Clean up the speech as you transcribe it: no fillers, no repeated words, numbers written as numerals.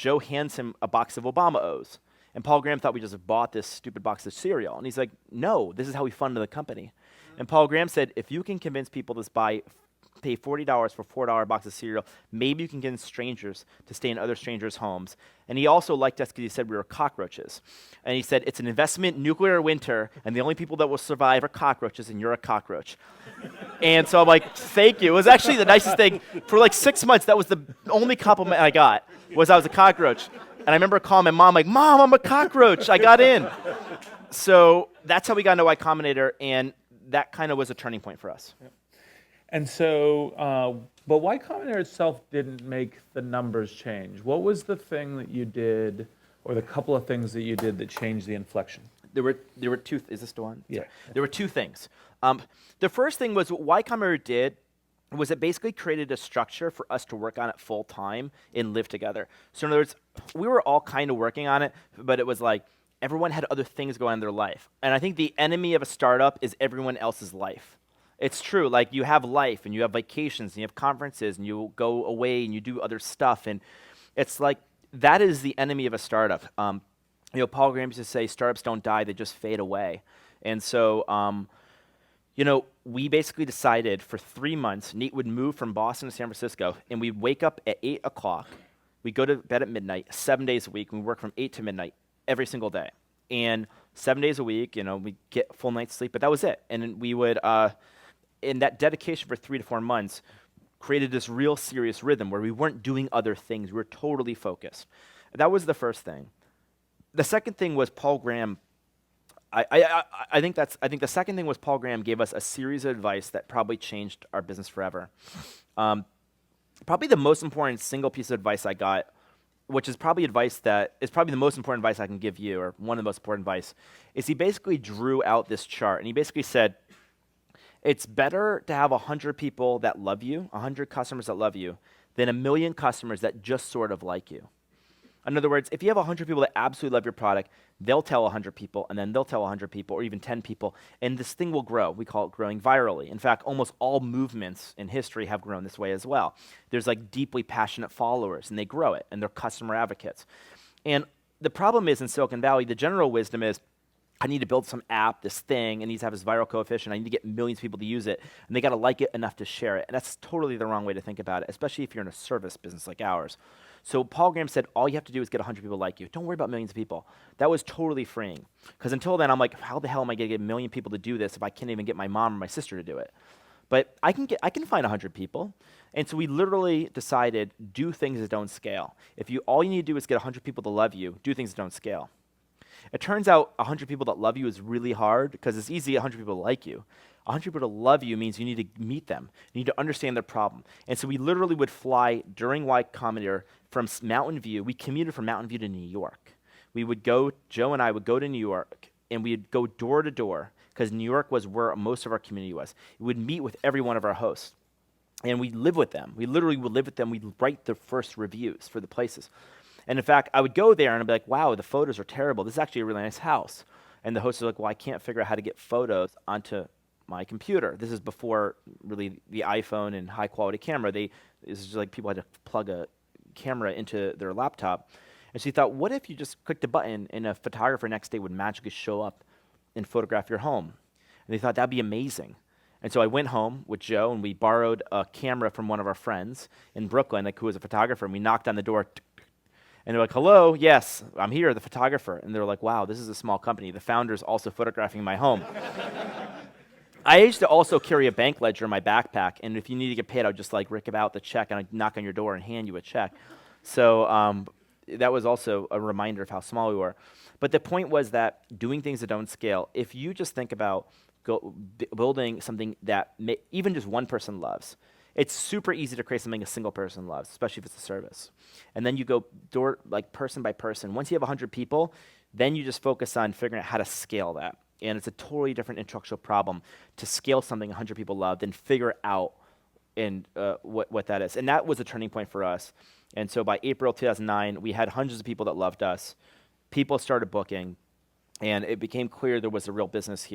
Joe hands him a box of Obama O's. And Paul Graham thought we just bought this stupid box of cereal. And he's like, no, this is how we funded the company. And Paul Graham said, if you can convince people to pay $40 for $4 box of cereal, maybe you can get strangers to stay in other strangers' homes. And he also liked us because he said we were cockroaches. And he said, it's an investment, nuclear winter, and the only people that will survive are cockroaches, and you're a cockroach. And so I'm like, thank you. It was actually the nicest thing. For like 6 months, that was the only compliment I got, was I was a cockroach. And I remember calling my mom, like, Mom, I'm a cockroach. I got in. So that's how we got into Y Combinator, and that kind of was a turning point for us. Yep. And so, but Y Combinator itself didn't make the numbers change. What was the thing that you did, or the couple of things that you did that changed the inflection? There were two. Is this the one? Yeah. There were two things. The first thing was what Y Combinator did was it basically created a structure for us to work on it full time and live together. So in other words, we were all kind of working on it, but it was like everyone had other things going on in their life. And I think the enemy of a startup is everyone else's life. It's true, like you have life and you have vacations and you have conferences and you go away and you do other stuff. And it's like, that is the enemy of a startup. Paul Graham used to say, startups don't die, they just fade away. And so, we basically decided for 3 months, Nate would move from Boston to San Francisco, and we'd wake up at 8 o'clock. We'd go to bed at midnight, 7 days a week, and we work from 8 to midnight every single day. And 7 days a week, we'd get full night's sleep, but that was it. And then we would, in that dedication for 3 to 4 months, created this real serious rhythm where we weren't doing other things. We were totally focused. That was the first thing. The second thing was Paul Graham. I think the second thing was Paul Graham gave us a series of advice that probably changed our business forever. Probably the most important single piece of advice I got, which is probably advice that is probably the most important advice I can give you, or one of the most important advice, is he basically drew out this chart, and he basically said, it's better to have 100 people that love you, 100 customers that love you, than 1 million customers that just sort of like you. In other words, if you have 100 people that absolutely love your product, they'll tell 100 people, and then they'll tell 100 people, or even 10 people, and this thing will grow. We call it growing virally. In fact, almost all movements in history have grown this way as well. There's like deeply passionate followers, and they grow it, and they're customer advocates. And the problem is in Silicon Valley, the general wisdom is, I need to build some app, this thing, it needs to have this viral coefficient, I need to get millions of people to use it, and they gotta like it enough to share it. And that's totally the wrong way to think about it, especially if you're in a service business like ours. So Paul Graham said, all you have to do is get 100 people like you. Don't worry about millions of people. That was totally freeing. Because until then, I'm like, how the hell am I gonna get 1 million people to do this if I can't even get my mom or my sister to do it? But I can find 100 people. And so we literally decided, do things that don't scale. All you need to do is get 100 people to love you, do things that don't scale. It turns out 100 people that love you is really hard because it's easy 100 people to like you. 100 people to love you means you need to meet them. You need to understand their problem. And so we literally would fly during Y Combinator from Mountain View. We commuted from Mountain View to New York. Joe and I would go to New York, and we'd go door to door because New York was where most of our community was. We would meet with every one of our hosts, and we'd live with them. We literally would live with them. We'd write the first reviews for the places. And in fact, I would go there and I'd be like, wow, the photos are terrible. This is actually a really nice house. And the host was like, well, I can't figure out how to get photos onto my computer. This is before really the iPhone and high quality camera. This is just like people had to plug a camera into their laptop. And so he thought, what if you just clicked a button and a photographer next day would magically show up and photograph your home? And they thought that'd be amazing. And so I went home with Joe and we borrowed a camera from one of our friends in Brooklyn, who was a photographer, and we knocked on the door. And they're like, hello, yes, I'm here, the photographer. And they're like, wow, this is a small company. The founder's also photographing my home. I used to also carry a bank ledger in my backpack, and if you need to get paid, I would just like rip out the check, and I'd knock on your door and hand you a check. So that was also a reminder of how small we were. But the point was that doing things that don't scale, if you just think about building something that even just one person loves, it's super easy to create something a single person loves, especially if it's a service. And then you go person by person. Once you have 100 people, then you just focus on figuring out how to scale that. And it's a totally different intellectual problem to scale something 100 people love than figure out what that is. And that was a turning point for us. And so by April 2009, we had hundreds of people that loved us. People started booking, and it became clear there was a real business here.